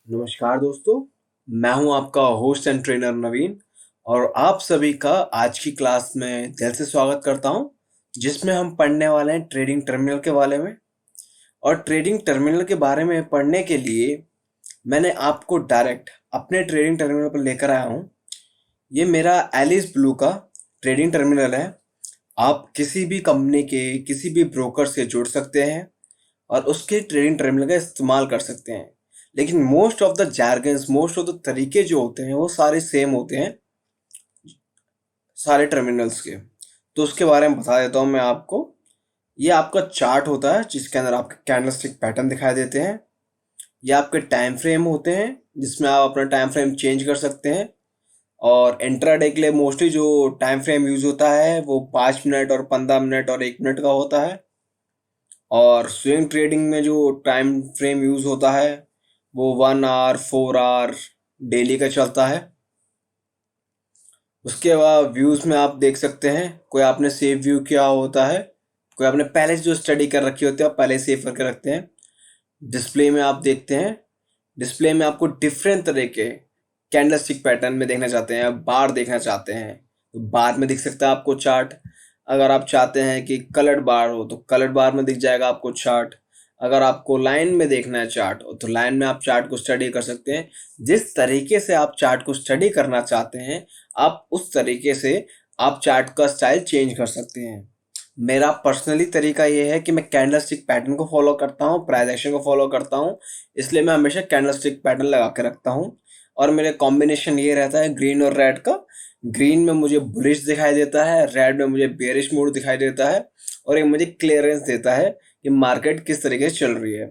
नमस्कार दोस्तों, मैं हूं आपका होस्ट एंड ट्रेनर नवीन और आप सभी का आज की क्लास में दिल से स्वागत करता हूं, जिसमें हम पढ़ने वाले हैं ट्रेडिंग टर्मिनल के बारे में। और ट्रेडिंग टर्मिनल के बारे में पढ़ने के लिए मैंने आपको डायरेक्ट अपने ट्रेडिंग टर्मिनल पर लेकर आया हूं। ये मेरा एलिस ब्लू का ट्रेडिंग टर्मिनल है। आप किसी भी कंपनी के किसी भी ब्रोकर से जुड़ सकते हैं और उसके ट्रेडिंग टर्मिनल का इस्तेमाल कर सकते हैं। लेकिन most of the jargons, most of the तरीके जो होते हैं वो सारे सेम होते हैं सारे टर्मिनल्स के। तो उसके बारे में बता देता हूँ मैं आपको। ये आपका चार्ट होता है जिसके अंदर आपके कैंडलस्टिक पैटर्न दिखाई देते हैं। ये आपके टाइम फ्रेम होते हैं जिसमें आप अपना टाइम फ्रेम चेंज कर सकते हैं। और इंट्राडे के लिए मोस्टली जो टाइम फ्रेम यूज होता है वो 5 मिनट और 15 मिनट और 1 मिनट का होता है। और स्विंग ट्रेडिंग में जो टाइम फ्रेम यूज होता है वो 1 आवर 4 आवर डेली का चलता है। उसके बाद व्यूज में आप देख सकते हैं, कोई आपने सेव व्यू किया होता है, कोई आपने पहले से जो स्टडी कर रखी होती है आप पहले सेव करके रखते हैं। डिस्प्ले में आप देखते हैं, डिस्प्ले में आपको डिफरेंट तरह के कैंडलस्टिक पैटर्न में देखना चाहते हैं, बार देखना चाहते हैं तो बार में दिख सकता है आपको चार्ट। अगर आप चाहते हैं कि कलर्ड बार हो तो कलर्ड बार में दिख जाएगा आपको चार्ट। अगर आपको लाइन में देखना है चार्ट तो लाइन में आप चार्ट को स्टडी कर सकते हैं। जिस तरीके से आप चार्ट को स्टडी करना चाहते हैं आप उस तरीके से आप चार्ट का स्टाइल चेंज कर सकते हैं। मेरा पर्सनली तरीका ये है कि मैं कैंडलस्टिक पैटर्न को फॉलो करता हूँ, प्राइस एक्शन को फॉलो करता हूँ, इसलिए मैं हमेशा कैंडलस्टिक पैटर्न लगा के रखता हूँ। और मेरे कॉम्बिनेशन ये रहता है ग्रीन और रेड का। ग्रीन में मुझे बुलिश दिखाई देता है, रेड में मुझे बेरिश मूड दिखाई देता है और ये मुझे क्लियरेंस देता है कि मार्केट किस तरीके से चल रही है।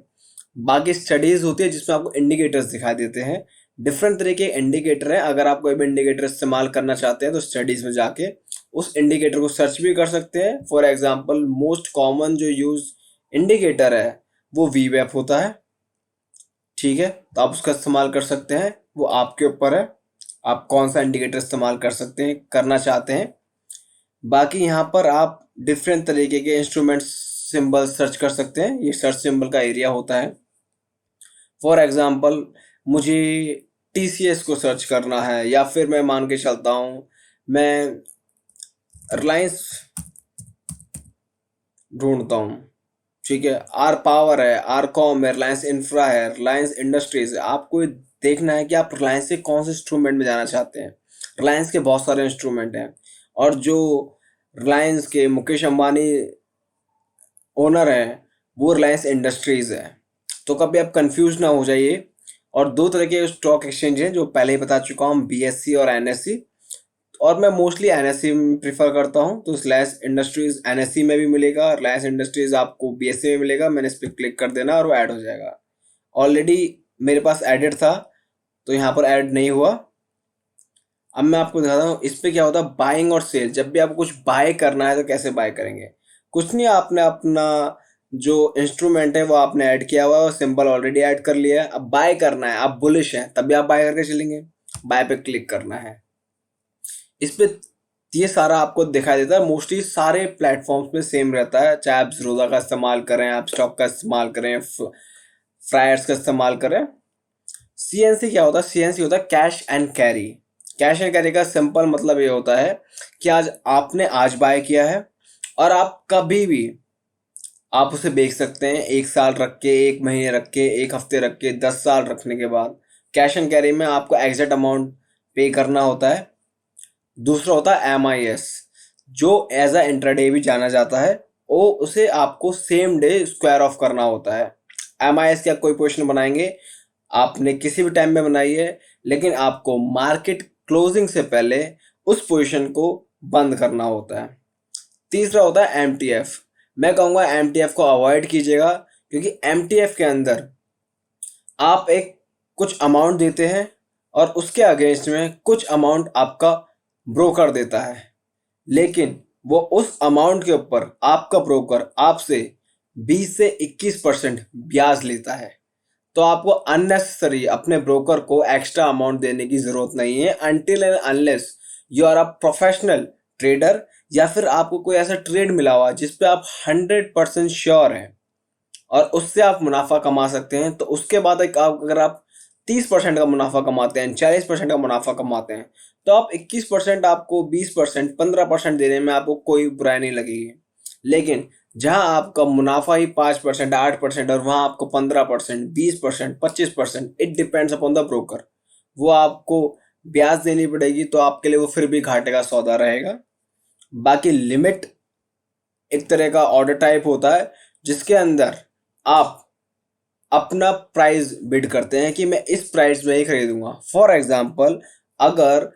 बाकी स्टडीज होती है जिसमें आपको इंडिकेटर्स दिखाई देते हैं। डिफरेंट तरह के इंडिकेटर है। अगर आप कोई भी इंडिकेटर इस्तेमाल करना चाहते हैं तो स्टडीज में जाके उस इंडिकेटर को सर्च भी कर सकते हैं। फॉर एग्जांपल मोस्ट कॉमन जो यूज इंडिकेटर है वो वीवेप होता है। ठीक है, तो आप उसका इस्तेमाल कर सकते हैं, वो आपके ऊपर है आप कौन सा इंडिकेटर इस्तेमाल कर सकते हैं, करना चाहते हैं। बाकी यहाँ पर आप डिफरेंट तरीके के इंस्ट्रूमेंट्स सिंबल सर्च कर सकते हैं, ये सर्च सिंबल का एरिया होता है। फॉर एग्जांपल मुझे टीसीएस को सर्च करना है या फिर मैं मान के चलता हूँ मैं रिलायंस ढूंढता हूँ। ठीक है, आर पावर है, आर कॉम है, रिलायंस इंफ्रा है, रिलायंस इंडस्ट्रीज है। आपको देखना है कि आप रिलायंस के कौन से इंस्ट्रूमेंट में जाना चाहते हैं। रिलायंस के बहुत सारे इंस्ट्रूमेंट हैं और जो रिलायंस के मुकेश अंबानी ओनर है वो रिलायंस इंडस्ट्रीज है। तो कभी आप कंफ्यूज ना हो जाइए। और दो तरह के स्टॉक एक्सचेंज हैं जो पहले ही बता चुका हूँ, बीएससी और एनएससी। और मैं मोस्टली एनएससी प्रीफर करता हूँ, तो रिलायंस इंडस्ट्रीज एनएससी में भी मिलेगा, रिलायंस इंडस्ट्रीज आपको बीएससी में मिलेगा। मैंने इस पर क्लिक कर देना और वो ऐड हो जाएगा। ऑलरेडी मेरे पास एडेड था तो यहाँ पर ऐड नहीं हुआ। अब मैं आपको दिखाता हूँ इस पे क्या होता है बाइंग और सेल। जब भी आपको कुछ बाय करना है तो कैसे बाय करेंगे। कुछ नहीं, आपने अपना जो इंस्ट्रूमेंट है वो आपने ऐड किया हुआ है और सिंबल ऑलरेडी ऐड कर लिया है। अब बाय करना है, आप बुलिश हैं तभी आप बाय करके चलेंगे, बाय पे क्लिक करना है। इस पे ये सारा आपको दिखाई देता है। मोस्टली सारे प्लेटफॉर्म्स में सेम रहता है, चाहे आप ज़ीरोधा का इस्तेमाल करें, आप स्टॉक का इस्तेमाल करें, फ्रायर्स का इस्तेमाल करें। सीएनसी क्या होता है, सीएनसी होता है cash and carry. Cash and carry का सिंपल मतलब ये होता है कि आज आपने आज बाय किया है और आप कभी भी आप उसे बेच सकते हैं, 1 साल रख के, 1 महीने रख के, 1 हफ्ते रख के, 10 साल रखने के बाद। कैश एंड कैरी में आपको एग्जैक्ट अमाउंट पे करना होता है। दूसरा होता है एमआईएस, जो एज अ इंट्राडे भी जाना जाता है। वो उसे आपको सेम डे स्क्वायर ऑफ करना होता है। एमआईएस की आप कोई पोजीशन बनाएंगे, आपने किसी भी टाइम में बनाई है, लेकिन आपको मार्केट क्लोजिंग से पहले उस पोजीशन को बंद करना होता है। तीसरा होता है एमटीएफ। मैं कहूँगा एमटीएफ को अवॉइड कीजिएगा, क्योंकि एमटीएफ के अंदर आप एक कुछ अमाउंट देते हैं और उसके अगेंस्ट में कुछ अमाउंट आपका ब्रोकर देता है, लेकिन वो उस अमाउंट के ऊपर आपका ब्रोकर आपसे 20 से 21% ब्याज लेता है। तो आपको अननेसेसरी अपने ब्रोकर को एक्स्ट्रा अमाउंट देने की जरूरत नहीं है, until and unless you are a professional trader या फिर आपको कोई ऐसा ट्रेड मिला हुआ जिस पे आप 100% श्योर हैं और उससे आप मुनाफा कमा सकते हैं। तो उसके बाद एक अगर आप 30% का मुनाफा कमाते हैं, 40% का मुनाफा कमाते हैं, तो आप 21%, आपको 20%, 15% देने में आपको कोई बुराई नहीं लगेगी। लेकिन जहां आपका मुनाफा ही 5%, 8% और वहां आपको 15%, 20%, 25%, it depends upon the broker, वो आपको ब्याज देनी पड़ेगी, तो आपके लिए वो फिर भी घाटे का सौदा रहेगा। बाकी लिमिट एक तरह का ऑर्डर टाइप होता है जिसके अंदर आप अपना प्राइस बिड करते हैं कि मैं इस प्राइस में ही खरीदूंगा। फॉर एग्जाम्पल, अगर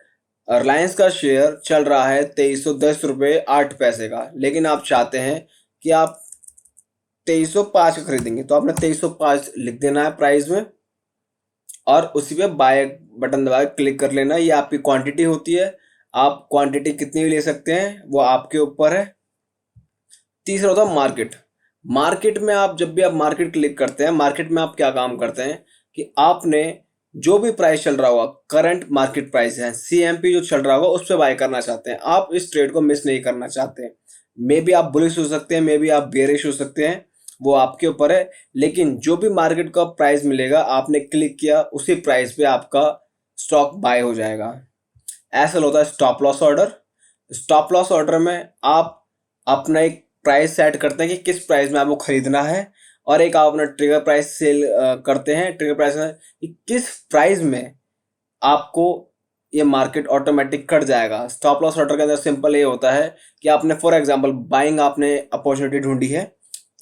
रिलायंस का शेयर चल रहा है 2310 रुपये 8 पैसे का, लेकिन आप चाहते हैं कि आप 2305 का खरीदेंगे, तो आपने 2305 लिख देना है प्राइस में और उसी पे बाय बटन दबा के क्लिक कर लेना। ये आपकी क्वांटिटी होती है, आप क्वांटिटी कितनी भी ले सकते हैं, वो आपके ऊपर है। तीसरा होता है मार्केट। मार्केट में आप जब भी आप मार्केट क्लिक करते हैं, मार्केट में आप क्या काम करते हैं कि आपने जो भी प्राइस चल रहा होगा, करंट मार्केट प्राइस है, सीएमपी जो चल रहा होगा, उस पर बाय करना चाहते हैं। आप इस ट्रेड को मिस नहीं करना चाहते। मे बी आप बुलिश हो सकते हैं, मे बी आप बेरिश हो सकते हैं, वो आपके ऊपर है। लेकिन जो भी मार्केट का प्राइस मिलेगा, आपने क्लिक किया, उसी प्राइस पे आपका स्टॉक बाय हो जाएगा। ऐसा होता है stop loss order. Stop loss order में आप अपना एक प्राइस सेट करते हैं कि किस प्राइस में आपको खरीदना है, और एक आप अपना ट्रिगर प्राइस सेल करते हैं। ट्रिगर प्राइस में कि किस प्राइस में आपको ये मार्केट ऑटोमेटिक कट जाएगा। स्टॉप लॉस ऑर्डर के अंदर सिंपल ये होता है कि आपने फॉर एग्जांपल बाइंग, आपने अपॉर्चुनिटी ढूंढी है,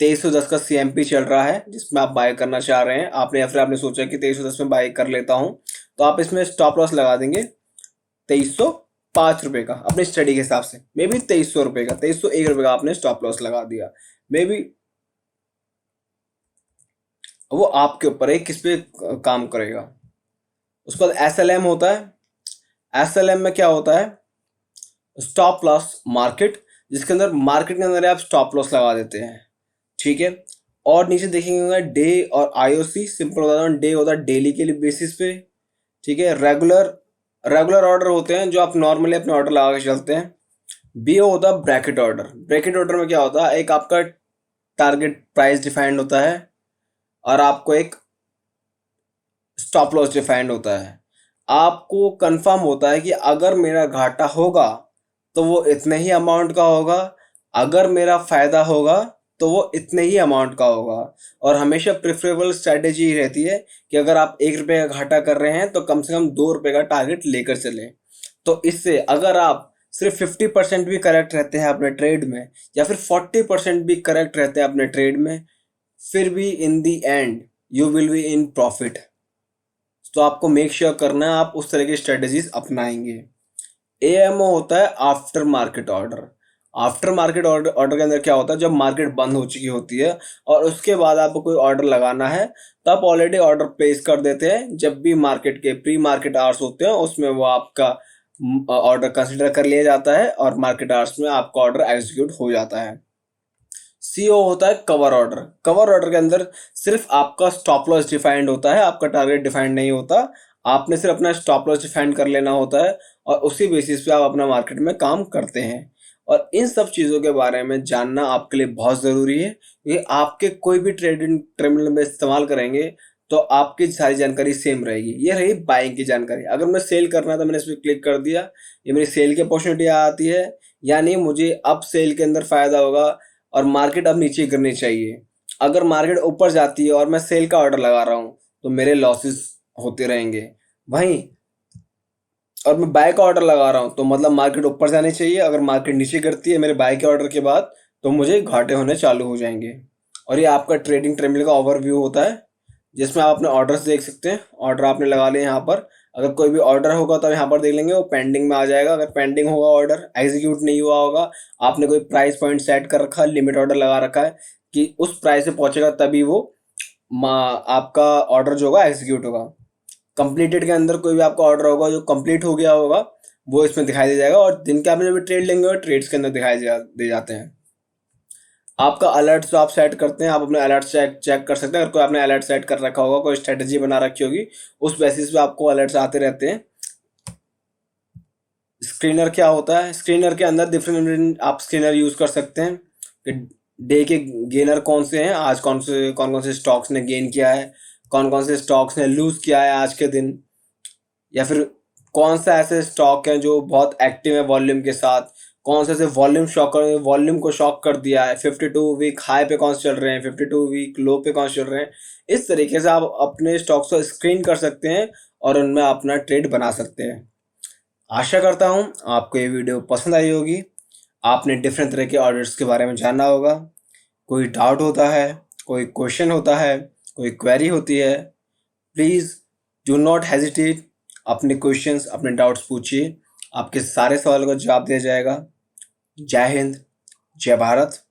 2310 का सीएमपी चल रहा है जिसमें आप बाय करना चाह रहे हैं, आपने या फिर आपने सोचा कि 2310 में बाय कर लेता हूं, तो आप इसमें स्टॉप लॉस लगा देंगे 2305 रुपए का अपने स्टडी के हिसाब से। मे बी 2300 रुपए का, 2301 रुपए का आपने स्टॉप लॉस लगा दिया। मे बी वो आपके ऊपर है किस पे काम करेगा। उसके बाद एसएलएम होता है। एसएलएम में क्या होता है, स्टॉप लॉस मार्केट, जिसके अंदर मार्केट के अंदर आप स्टॉप लॉस लगा देते हैं। ठीक है। और नीचे देखेंगे डे और आईओसी। सिंपल होता है, डे होता है डेली के लिए बेसिस पे। ठीक है। रेगुलर ऑर्डर होते हैं जो आप नॉर्मली अपने ऑर्डर लगा के चलते हैं। बीओ होता है ब्रैकेट ऑर्डर। ब्रैकेट ऑर्डर में क्या होता है, एक आपका टारगेट प्राइस डिफाइंड होता है और आपको एक स्टॉप लॉस डिफाइंड होता है। आपको कंफर्म होता है कि अगर मेरा घाटा होगा तो वो इतने ही अमाउंट का होगा, अगर मेरा फायदा होगा तो वो इतने ही अमाउंट का होगा। और हमेशा प्रेफरेबल स्ट्रेटेजी रहती है कि अगर आप 1 रुपये का घाटा कर रहे हैं तो कम से कम 2 रुपये का टारगेट लेकर चलें। तो इससे अगर आप सिर्फ 50% भी करेक्ट रहते हैं अपने ट्रेड में, या फिर 40% भी करेक्ट रहते हैं अपने ट्रेड में, फिर भी in the end you will be in profit. तो आपको मेक श्योर करना है आप उस तरह की स्ट्रेटेजीज अपनाएंगे। एएमओ होता है after market order. After market order के अंदर क्या होता है, जब मार्केट बंद हो चुकी होती है और उसके बाद आपको कोई ऑर्डर लगाना है, तो आप ऑलरेडी ऑर्डर प्लेस कर देते हैं। जब भी मार्केट के प्री मार्केट आवर्स होते हैं उसमें वो आपका ऑर्डर कंसिडर कर लिया जाता है और मार्केट आवर्स में आपका ऑर्डर एग्जीक्यूट हो जाता है। सीओ होता है कवर ऑर्डर। कवर ऑर्डर के अंदर सिर्फ आपका स्टॉप लॉस डिफाइंड होता है, आपका टारगेट डिफाइंड नहीं होता। आपने सिर्फ अपना स्टॉप लॉस डिफाइंड कर लेना होता है और उसी बेसिस पे आप अपना मार्केट में काम करते हैं। और इन सब चीज़ों के बारे में जानना आपके लिए बहुत ज़रूरी है, क्योंकि आपके कोई भी ट्रेडिंग टर्मिनल में इस्तेमाल करेंगे तो आपकी सारी जानकारी सेम रहेगी। ये रही बाइंग की जानकारी। अगर मैं सेल करना है तो मैंने इस पर क्लिक कर दिया, ये मेरी सेल की अपॉर्चुनिटी आती है, यानी मुझे अब सेल के अंदर फ़ायदा होगा और मार्केट अब नीचे गिरनी चाहिए। अगर मार्केट ऊपर जाती है और मैं सेल का ऑर्डर लगा रहा हूँ तो मेरे लॉसेस होते रहेंगे। वहीं और मैं बाय का ऑर्डर लगा रहा हूँ तो मतलब मार्केट ऊपर जानी चाहिए, अगर मार्केट नीचे गिरती है मेरे बाय के ऑर्डर के बाद तो मुझे घाटे होने चालू हो जाएंगे। और ये आपका ट्रेडिंग टर्मिनल का ओवरव्यू होता है जिसमें आप अपने ऑर्डर्स देख सकते हैं। ऑर्डर आपने लगा लिए यहाँ पर, अगर कोई भी ऑर्डर होगा तो यहाँ पर देख लेंगे, वो पेंडिंग में आ जाएगा। अगर पेंडिंग होगा, ऑर्डर एग्जीक्यूट नहीं हुआ होगा, आपने कोई प्राइस पॉइंट सेट कर रखा है, लिमिट ऑर्डर लगा रखा है कि उस प्राइस पे पहुंचेगा तभी वो आपका ऑर्डर जो होगा एग्जीक्यूट होगा। कंप्लीटेड के अंदर कोई भी आपका ऑर्डर होगा जो कंप्लीट हो गया होगा वो इसमें दिखाई दे जाएगा, और दिन के आपने जब ट्रेड लेंगे वो ट्रेड्स के अंदर दिखाई दे जाते हैं। आपका अलर्ट जो आप सेट करते हैं, आप अपने अलर्ट चेक कर सकते हैं। अगर कोई आपने अलर्ट सेट कर रखा होगा, कोई स्ट्रेटजी बना रखी होगी, उस बेसिस पे आपको अलर्ट्स आते रहते हैं। स्क्रीनर क्या होता है, स्क्रीनर के अंदर डिफरेंट आप स्क्रीनर यूज कर सकते हैं कि डे के गेनर कौन से हैं, आज कौन कौन से स्टॉक्स ने गेन किया है, कौन कौन से स्टॉक्स ने लूज किया है आज के दिन, या फिर कौन सा ऐसे स्टॉक है जो बहुत एक्टिव है वॉल्यूम के साथ, कौन से ऐसे वॉल्यूम को शॉक कर दिया है, 52 वीक हाई पे कौन से चल रहे हैं, 52 वीक लो पे कौन से चल रहे हैं। इस तरीके से आप अपने स्टॉक्स को स्क्रीन कर सकते हैं और उनमें अपना ट्रेड बना सकते हैं। आशा करता हूँ आपको ये वीडियो पसंद आई होगी, आपने डिफरेंट तरह के ऑडिट्स के बारे में जाना होगा। कोई डाउट होता है, कोई क्वेश्चन होता है, कोई क्वेरी होती है, प्लीज़ डू नॉट हेजिटेट, अपने क्वेश्चंस अपने डाउट्स पूछिए, आपके सारे सवालों का जवाब दिया जाएगा। जय हिंद, जय भारत।